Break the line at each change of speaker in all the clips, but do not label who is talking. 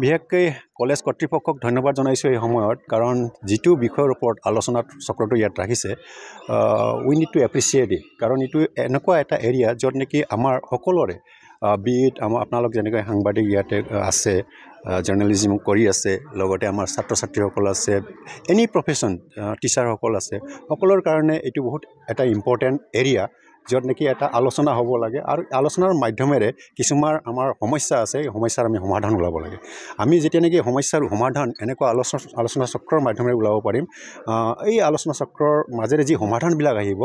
বিশেষকৈ কলেজ কৰ্তৃপক্ষক ধন্যবাদ জনাইছোঁ এই সময়ত, কাৰণ যিটো বিষয়ৰ ওপৰত আলোচনা চক্ৰটো ইয়াত ৰাখিছে, উই নিড টু এপ্ৰিচিয়েট ইট, কাৰণ এইটো এনেকুৱা এটা এৰিয়া য'ত নেকি আমাৰ সকলোৰে বিট আপোনালোক যেনেকৈ সাংবাদিক ইয়াতে আছে, জাৰ্নেলিজিম কৰি আছে, লগতে আমাৰ ছাত্ৰ ছাত্ৰীসকল আছে, এনি প্ৰফেশ্যন টিচাৰসকল আছে, সকলোৰ কাৰণে এইটো বহুত এটা ইম্পৰ্টেণ্ট এৰিয়া য'ত নেকি এটা আলোচনা হ'ব লাগে, আৰু আলোচনাৰ মাধ্যমেৰে কিছুমান আমাৰ সমস্যা আছে, এই সমস্যাৰ আমি সমাধান ওলাব লাগে। আমি যেতিয়া নেকি সমস্যাৰ সমাধান এনেকুৱা আলোচনা চক্ৰৰ মাধ্যমেৰে ওলাব পাৰিম, এই আলোচনা চক্ৰৰ মাজেৰে যি সমাধানবিলাক আহিব,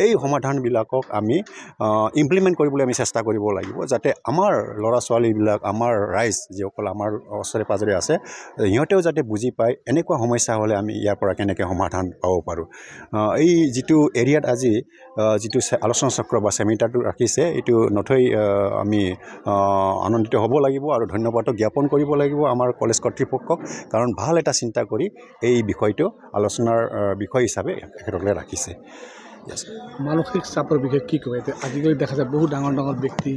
এই সমাধানবিলাকক আমি ইমপ্লিমেণ্ট কৰিবলৈ আমি চেষ্টা কৰিব লাগিব, যাতে আমাৰ ল'ৰা ছোৱালীবিলাক, আমাৰ ৰাইজ যিসকল আমাৰ ওচৰে পাজৰে আছে, সিহঁতেও যাতে বুজি পায় এনেকুৱা সমস্যা হ'লে আমি ইয়াৰ পৰা কেনেকৈ সমাধান পাব পাৰোঁ। এই যিটো এৰিয়াত আজি যিটো আলোচনা চক্ৰ বা চেমিনাৰটো ৰাখিছে, এইটো নথৈ আমি আনন্দিত হ'ব লাগিব আৰু ধন্যবাদো জ্ঞাপন কৰিব লাগিব আমাৰ কলেজ কৰ্তৃপক্ষক, কাৰণ ভাল এটা চিন্তা কৰি এই বিষয়টো আলোচনাৰ বিষয় হিচাপে এখেতসকলে ৰাখিছে।
মানসিক চাপৰ বিষয়ে কি ক'ব? এতিয়া আজিকালি দেখা যায় বহুত ডাঙৰ ডাঙৰ ব্যক্তি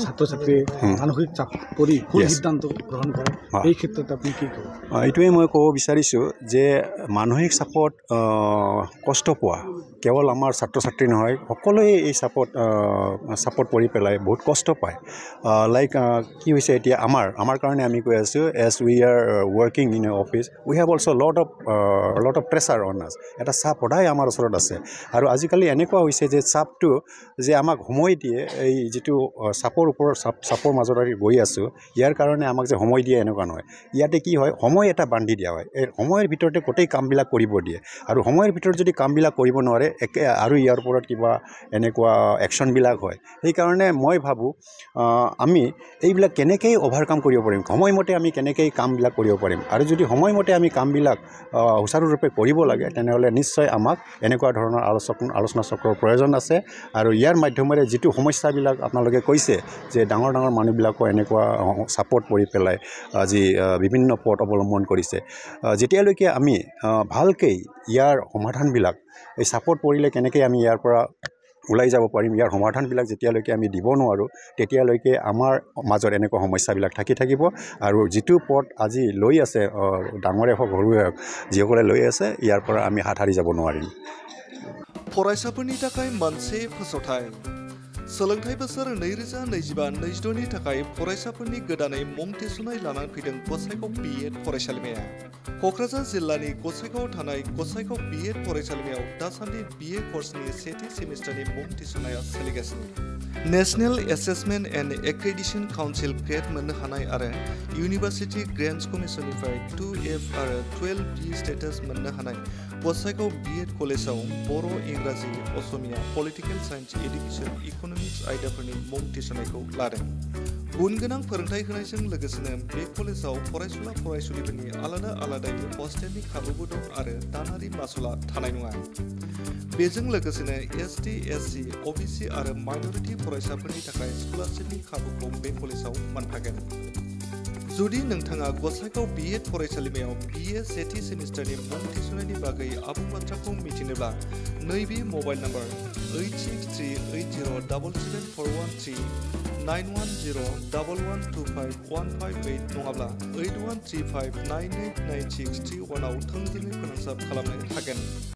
ছাত্ৰ ছাত্ৰীয়ে মানসিক চাপ পৰি ভুল সিদ্ধান্ত গ্ৰহণ কৰে, এই ক্ষেত্ৰত আপুনি কি ক'ব?
এইটোৱে মই ক'ব বিচাৰিছোঁ যে মানসিক চাপত কষ্ট পোৱা কেৱল আমাৰ ছাত্ৰ ছাত্ৰী নহয়, সকলোৱে এই চাপত পৰি পেলাই বহুত কষ্ট পায়। লাইক কি হৈছে এতিয়া আমাৰ কাৰণে আমি কৈ আছোঁ, as we are working in a office, we have also' lot of pressure on us. এটা চাপ সদায় আমাৰ ওচৰত আছে, আৰু আজিকালি এনেকুৱা হৈছে যে চাপটো যে আমাক সময় দিয়ে, এই যিটো চাপৰ ওপৰত চাপৰ মাজত গৈ আছোঁ, ইয়াৰ কাৰণে আমাক যে সময় দিয়ে এনেকুৱা নহয়। ইয়াতে কি হয়, সময় এটা বান্ধি দিয়া হয়, এই সময়ৰ ভিতৰতে গোটেই কামবিলাক কৰিব দিয়ে, আৰু সময়ৰ ভিতৰত যদি কামবিলাক কৰিব নোৱাৰে আৰু ইয়াৰ ওপৰত কিবা এনেকুৱা একশ্যনবিলাক হয়। সেইকাৰণে মই ভাবোঁ আমি এইবিলাক কেনেকৈ অভাৰকাম কৰিব পাৰিম, সময়মতে আমি কেনেকৈ কামবিলাক কৰিব পাৰিম, আৰু যদি সময়মতে আমি কামবিলাক সুচাৰুৰূপে কৰিব লাগে, তেনেহ'লে নিশ্চয় আমাক এনেকুৱা ধৰণৰ আলোচনা চক্ৰৰ প্ৰয়োজন আছে। আৰু ইয়াৰ মাধ্যমেৰে যিটো সমস্যাবিলাক আপোনালোকে কৈছে যে ডাঙৰ ডাঙৰ মানুহবিলাকো এনেকুৱা চাপত পৰি পেলাই আজি বিভিন্ন পথ অৱলম্বন কৰিছে, যেতিয়ালৈকে আমি ভালকৈ ইয়াৰ সমাধানবিলাক, এই চাপত পৰিলে কেনেকৈ আমি ইয়াৰ পৰা ওলাই যাব পাৰিম, ইয়াৰ সমাধানবিলাক যেতিয়ালৈকে আমি দিব নোৱাৰোঁ, তেতিয়ালৈকে আমাৰ মাজত এনেকুৱা সমস্যাবিলাক থাকিব। আৰু যিটো পথ আজি লৈ আছে, ডাঙৰে হওক সৰুৱে হওক, যিসকলে লৈ আছে, ইয়াৰ পৰা আমি হাত সাৰি যাব নোৱাৰিম।
फरायसाफोरनि थाखाय मोनसे फोसावथाय। सोलोंथाइ बोसोर 2025-26 नि थाखाय फरायसाफोरनि गोदानै मुं थिसननाय लानानै फैदों गसाइगाव बिएड फरायसालिमाया। क'क्राझार जिल्लानि गसाइगावआव थानाय गसाइगाव बिएड फरायसालिमायाव दासान्दि बिए कर्सनि सेथि सेमिस्टारनि मुं थिसननाया सोलिगासिनो। National assessment end accreditation council grade मोननो हानाय आरो इउनिभार्सिटि ग्रेन्टस कमिसननिफ्राय 2F आरो 12B स्टेटास मोननो हानाय गसाइगाव बिएड कलेजाव बर', इंराजि, Assamiya, political science, education, economics आयदाफोरनि मुं थिसननायखौ लादों। गुन गोनां फोरोंथाय होनायजों लोगोसेनो बे कलेजाव फरायसुला फरायसुलिफोरनि आलादा आलादायै हस्टेलनि खाबुबो दं आरो दानारि मासुलआ थानाय नङा। बेजों लोगोसेनो ST, SC, OBC आरो माइनरिटि फरायसाफोरनि थाखाय स्कलारशिपनि खाबुखौ बे कलेजाव मोनफागोन। जुदि नोंथाङा गसाइगाव बिएड फरायसालिमायाव BA सेथि सेमिस्टारनि मुं थिसननायनि बागै आबुं बाथ्राखौ मिथिनोब्ला नैबे मबाइल नम्बर 8638077413 9101125158 नङाब्ला 8135989631 आव थोंजोङै फोनांजाब खालामनो हागोन।